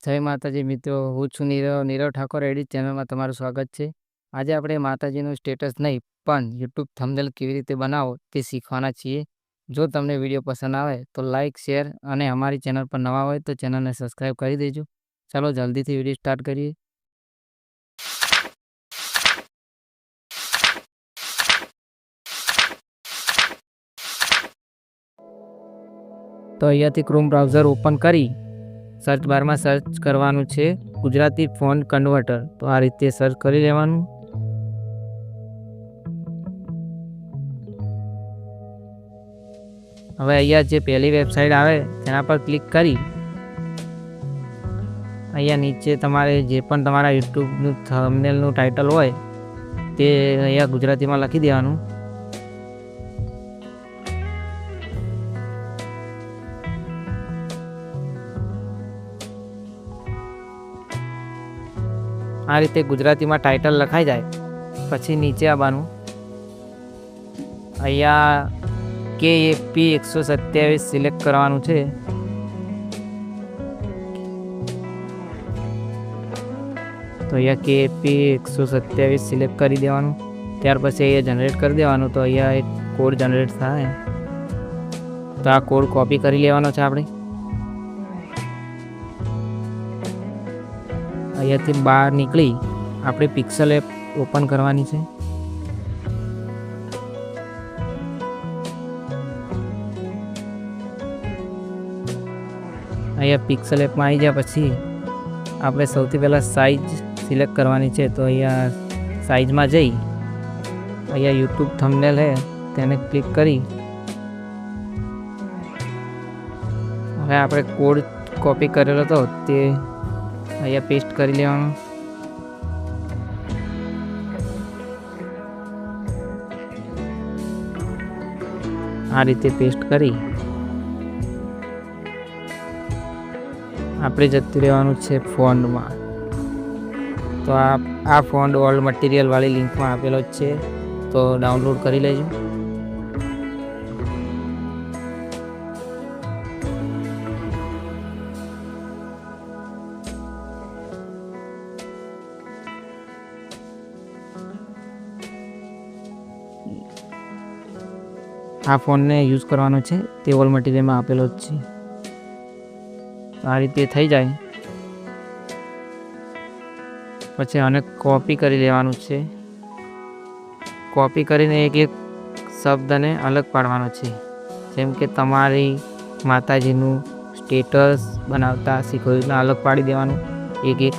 જય માતાજી મિત્રો, હું છું નીરવ ઠાકોર એડિટ ચેનલમાં તમારું સ્વાગત છે. આજે આપણે માતાજીનું સ્ટેટસ નહીં પણ યુટ્યુબ થંબનેલ કેવી રીતે બનાવો તે શીખવાના છીએ. જો તમને વિડીયો પસંદ આવે તો લાઇક, શેર અને અમારી ચેનલ પર નવા હોય તો ચેનલને સબસ્ક્રાઈબ કરી દેજો. ચાલો જલ્દીથી વિડીયો સ્ટાર્ટ કરીએ. તો અહીંયાથી ક્રોમ બ્રાઉઝર ઓપન કરી સર્ચ બારમાં સર્ચ કરવાનું છે ગુજરાતી ફોન્ટ કન્વર્ટર. તો આ રીતે સર્ચ કરી લેવાનું. હવે અહીંયા જે પહેલી વેબસાઇટ આવે તેના પર ક્લિક કરી અહીંયા નીચે તમારે જે પણ તમારા યુટ્યુબનું થંબનેલનું ટાઇટલ હોય તે અહીંયા ગુજરાતીમાં લખી દેવાનું. આ રીતે ગુજરાતીમાં ટાઇટલ લખાઈ જાય પછી નીચે આવવાનું. અહીંયા KAP 127 સિલેક્ટ કરવાનું છે. તો અહીંયા KAP 127 સિલેક્ટ કરી દેવાનું. ત્યાર પછી અહીંયા જનરેટ કરી દેવાનું. તો અહીંયા એક કોડ જનરેટ થાય. તો આ કોડ કોપી કરી લેવાનો છે આપણે. અહીંયાથી બહાર નીકળી આપણે પિક્સલ એપ ઓપન કરવાની છે. અહીંયા પિક્સલ એપમાં આવી ગયા પછી આપણે સૌથી પહેલાં સાઇઝ સિલેક્ટ કરવાની છે. તો અહીંયા સાઇઝમાં જઈ અહીંયા યુટ્યુબ થંબનેલ છે તેને ક્લિક કરી હવે આપણે કોડ કોપી કરેલો હતો તે અહીંયા પેસ્ટ કરી લેવાનું. આ રીતે પેસ્ટ કરી આપણે જતું રહેવાનું છે ફોન્ટમાં. તો આ ફોન્ટ ઓલ્ડ મટીરિયલ વાળી લિંકમાં આપેલો જ છે, તો ડાઉનલોડ કરી લેજો. આ ફોનને યુઝ કરવાનો છે તે ઓલ મટીરિયલમાં આપેલો જ છે. આ રીતે થઈ જાય પછી આને કોપી કરી લેવાનું છે. કોપી કરીને એક એક શબ્દને અલગ પાડવાનો છે. જેમ કે તમારી માતાજીનું સ્ટેટસ બનાવતા શીખવ્યું અલગ પાડી દેવાનું એક એક.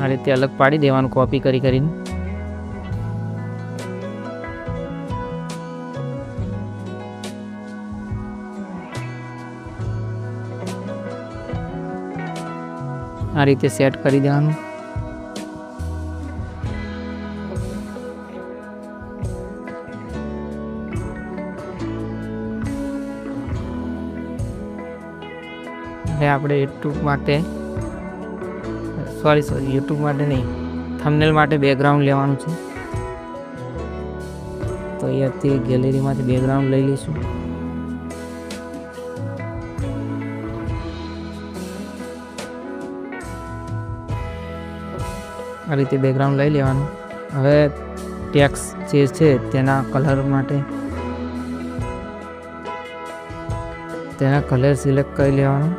આ રીતે અલગ પાડી દેવાનું કોપી કરીને. આ રીતે સેટ કરી દેવાનું. હવે આપણે યુટ્યુબ માટે યુટ્યુબ માટે નહીં, થંબનેલ માટે બેકગ્રાઉન્ડ લેવાનું છે. તો અહીંયાથી ગેલેરીમાંથી બેકગ્રાઉન્ડ લઈ લઈશું. આ રીતે બેકગ્રાઉન્ડ લઈ લેવાનું. હવે ટેક્સ્ટ જે છે તેના કલર માટે તેના કલર સિલેક્ટ કરી લેવાનું.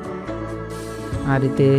આ રીતે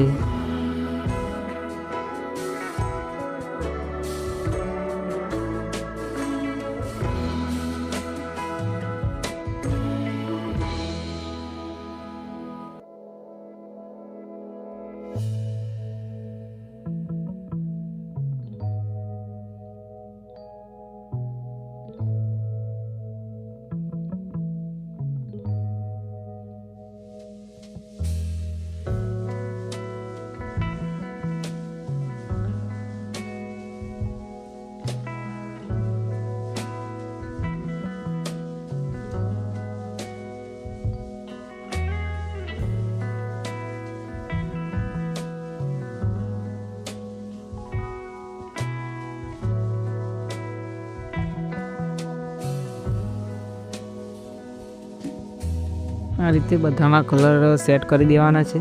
આ રીતે બધામાં કલર સેટ કરી દેવાના છે.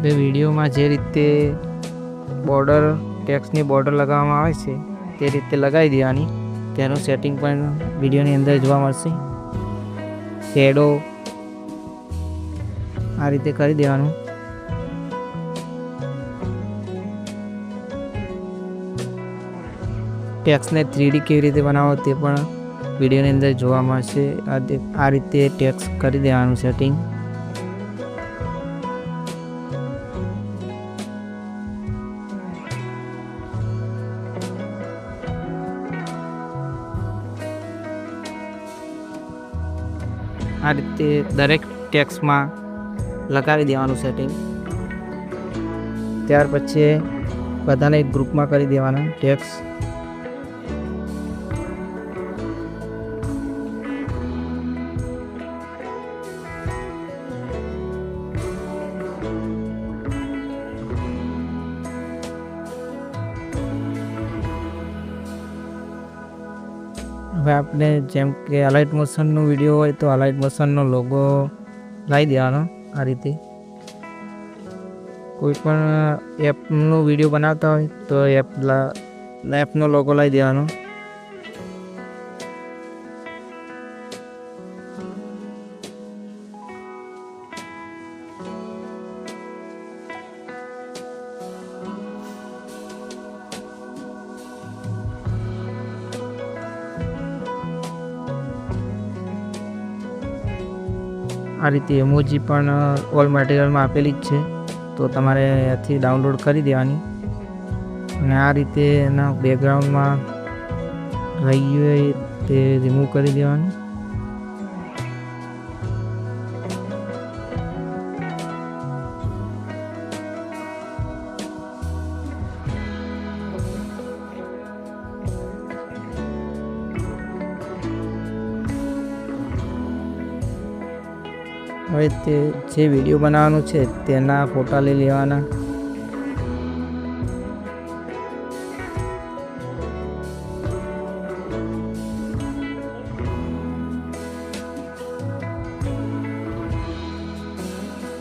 બે વિડીયોમાં જે રીતે બોર્ડર ટેક્સ્ટની બોર્ડર લગાવવામાં આવે છે તે રીતે લગાવી દેવાની. તેનું સેટિંગ પણ વિડીયોની અંદર જોવા મળશે. શેડો આ રીતે કરી દેવાનું. ટેક્સ્ટને 3D કેવી રીતે બનાવો તે પણ વિડીયોની અંદર જોવા મળશે. આ રીતે ટેક્સ્ટ કરી દેવાનું સેટિંગ. આ રીતે દરેક ટેક્સ્ટમાં લગાવી દેવાનું સેટિંગ. ત્યાર પછી બધાને એક ગ્રુપમાં કરી દેવાના ટેક્સ્ટ. હવે આપણે જેમ કે અલાઇટ મોશનનો વિડીયો હોય તો અલાઇટ મોશનનો લોગો લાવી દેવાનો. આ રીતે કોઈ પણ એપનો વિડીયો બનાવતા હોય તો એપનો લોગો લાવી દેવાનો. આ રીતે ઇમોજી પણ ઓલ મટીરિયલમાં આપેલી જ છે, તો તમારે અહીંયાથી ડાઉનલોડ કરી દેવાની. અને આ રીતે એના બેકગ્રાઉન્ડમાં રહી ગયું હોય તે રિમૂવ કરી દેવાનું. હવે તે જે વિડીયો બનાવવાનું છે તેના ફોટા લઈ લેવાના.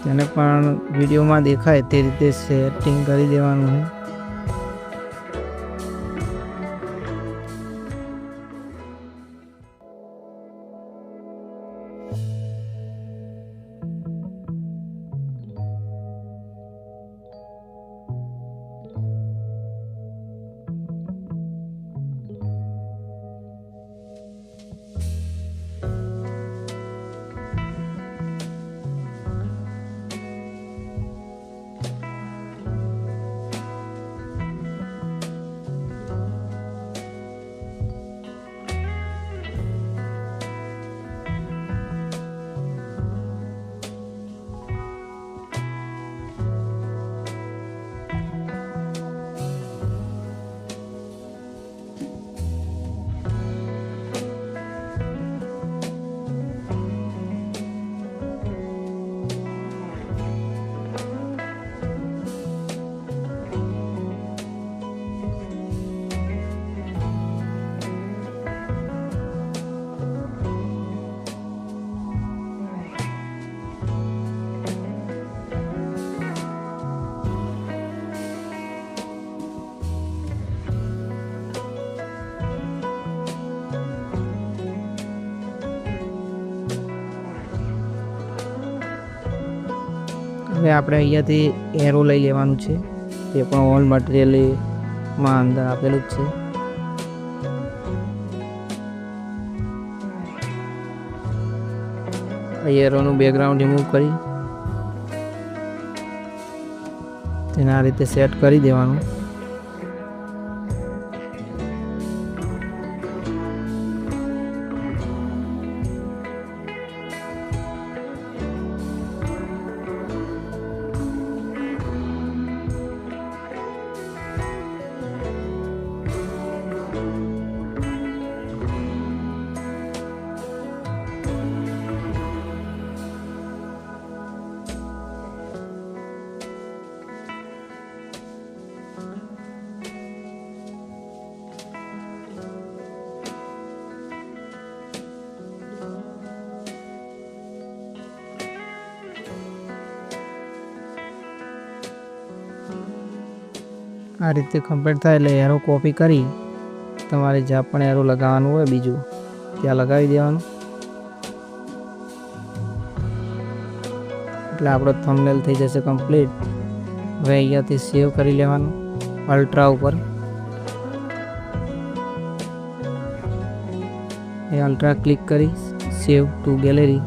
તેને પણ વિડીયોમાં દેખાય તે રીતે સેટિંગ કરી દેવાનું છે. હવે આપણે અહીંયાથી એરો લઈ લેવાનું છે, તે પણ ઓલ મટીરિયલમાં અંદર આપેલું જ છે. એરોનું બેકગ્રાઉન્ડ રિમૂવ કરી તેને આ રીતે સેટ કરી દેવાનું. આ રીતે કમ્પ્લીટ થાય એટલે એરો કોપી કરી તમારે જ્યાં પણ એરો લગાવવાનું હોય બીજું ત્યાં લગાવી દેવાનું. એટલે આપણો થંબનેલ થઈ જશે કમ્પ્લીટ. હવે અહીંયાથી સેવ કરી લેવાનું અલ્ટ્રા ઉપર. એ અલ્ટ્રા ક્લિક કરી સેવ ટુ ગેલેરી